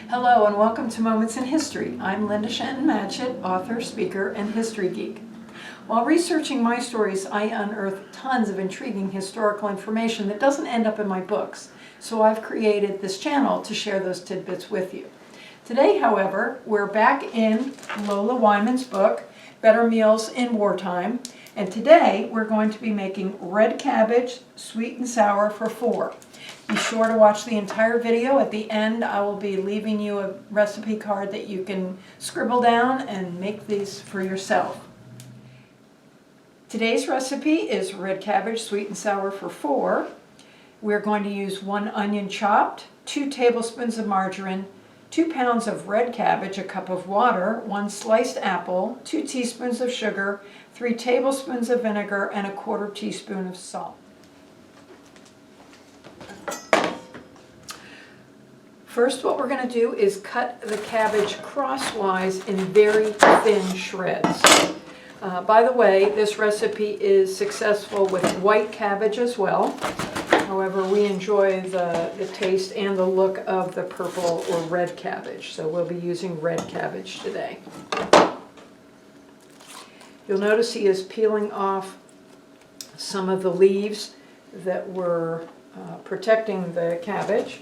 Hello and welcome to Moments in History. I'm Linda Shenton-Matchett, author, speaker, and history geek. While researching my stories, I unearthed tons of intriguing historical information that doesn't end up in my books, so I've created this channel to share those tidbits with you. Today, however, we're back in Lola Wyman's book, Better Meals in Wartime, and today we're going to be making red cabbage, sweet and sour for four. Be sure to watch the entire video. At the end, I will be leaving you a recipe card that you can scribble down and make these for yourself. Today's recipe is red cabbage, sweet and sour for four. We're going to use 1 onion chopped, 2 tablespoons of margarine, 2 pounds of red cabbage, a cup of water, 1 sliced apple, 2 teaspoons of sugar, 3 tablespoons of vinegar, and a 1/4 teaspoon of salt. First, what we're going to do is cut the cabbage crosswise in very thin shreds. By the way, this recipe is successful with white cabbage as well. However, we enjoy the taste and the look of the purple or red cabbage, so we'll be using red cabbage today. You'll notice he is peeling off some of the leaves that were protecting the cabbage.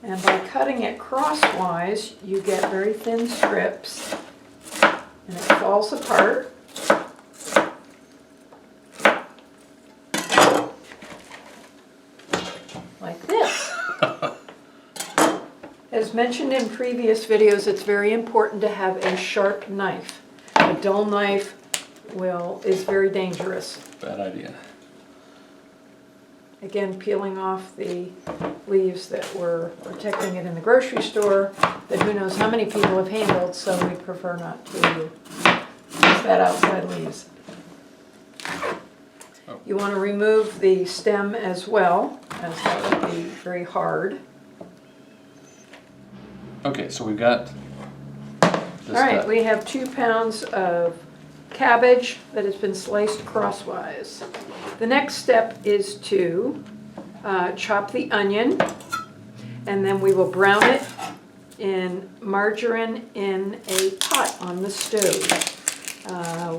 And by cutting it crosswise, you get very thin strips, and it falls apart. Like this. As mentioned in previous videos, it's very important to have a sharp knife. A dull knife is very dangerous. Bad idea. Again, peeling off the leaves that were protecting it in the grocery store that who knows how many people have handled, so we prefer not to use that outside leaves. Oh. You want to remove the stem as well, as that would be very hard. Okay, so we've got this. All right, we have 2 pounds of cabbage that has been sliced crosswise. The next step is to chop the onion, and then we will brown it in margarine in a pot on the stove.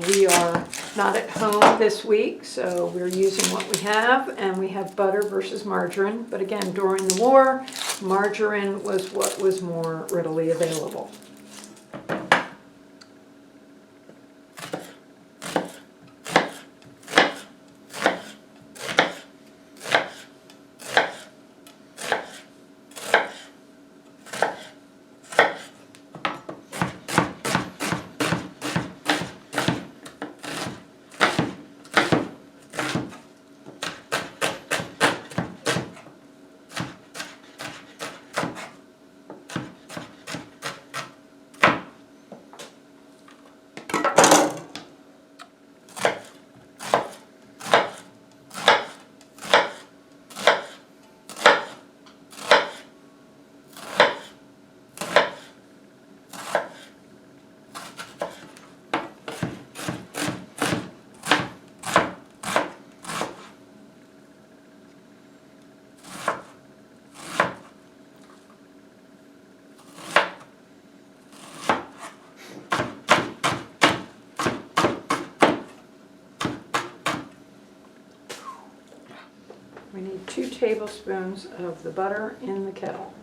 We are not at home this week, so we're using what we have, and we have butter versus margarine. But again, during the war, margarine was what was more readily available. We need 2 tablespoons of the butter in the kettle.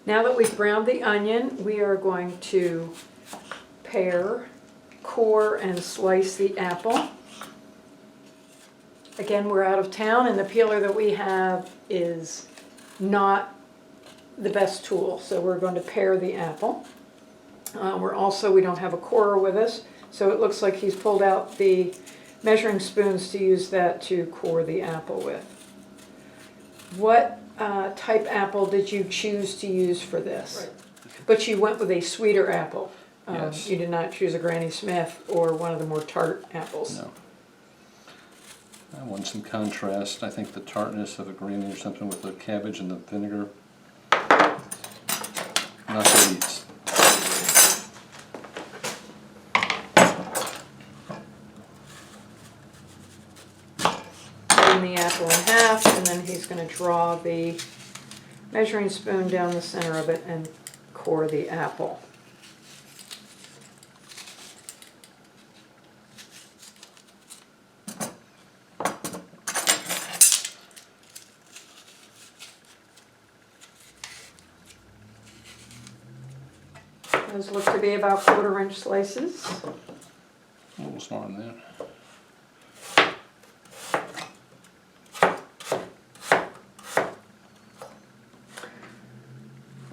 Now that we've browned the onion, we are going to pare, core, and slice the apple. Again, we're out of town and the peeler that we have is not the best tool, so we're going to pare the apple. We don't have a corer with us, so it looks like he's pulled out the measuring spoons to use that to core the apple with. What type apple did you choose to use for this? Right. But you went with a sweeter apple. Yes. You did not choose a Granny Smith or one of the more tart apples. No. I want some contrast. I think the tartness of a granny or something with the cabbage and the vinegar. Not the least. The apple in half, and then he's going to draw the measuring spoon down the center of it and core the apple. Those look to be about 1/4-inch slices. A little smaller than that.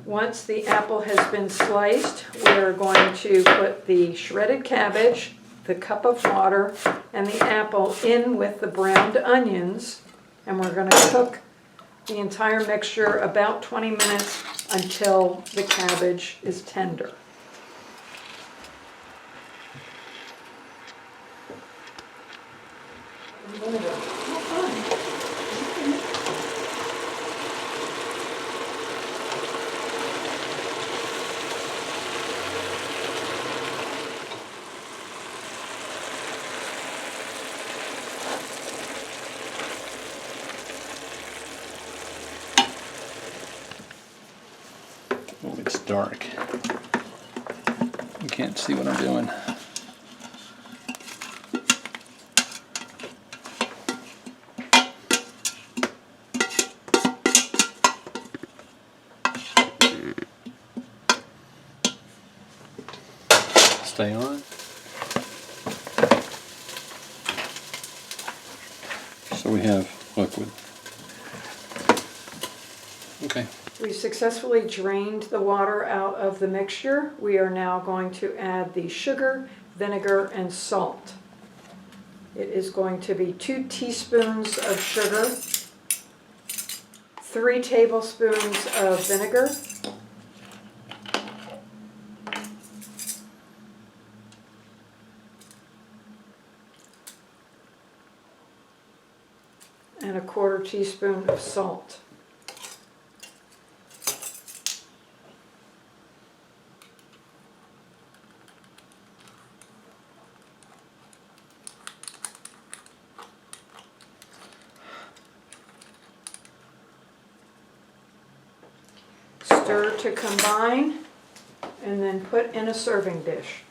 Once the apple has been sliced, we're going to put the shredded cabbage, the cup of water, and the apple in with the browned onions, and we're going to cook the entire mixture about 20 minutes until the cabbage is tender. Oh, it's dark. You can't see what I'm doing. Stay on. So we have liquid. Okay. We successfully drained the water out of the mixture. We are now going to add the sugar, vinegar, and salt. It is going to be 2 teaspoons of sugar, 3 tablespoons of vinegar, and 1/4 teaspoon of salt. Stir to combine, and then put in a serving dish.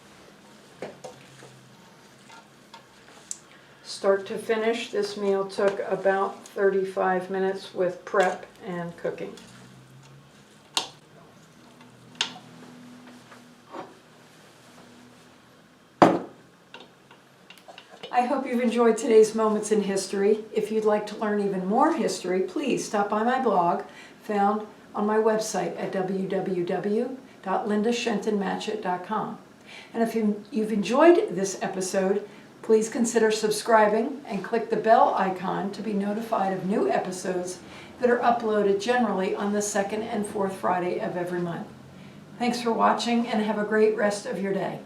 Start to finish, this meal took about 35 minutes with prep and cooking. I hope you've enjoyed today's Moments in History. If you'd like to learn even more history, please stop by my blog, found on my website at www.lindashentonmatchett.com. And if you've enjoyed this episode, please consider subscribing and click the bell icon to be notified of new episodes that are uploaded generally on the 2nd and 4th Friday of every month. Thanks for watching and have a great rest of your day.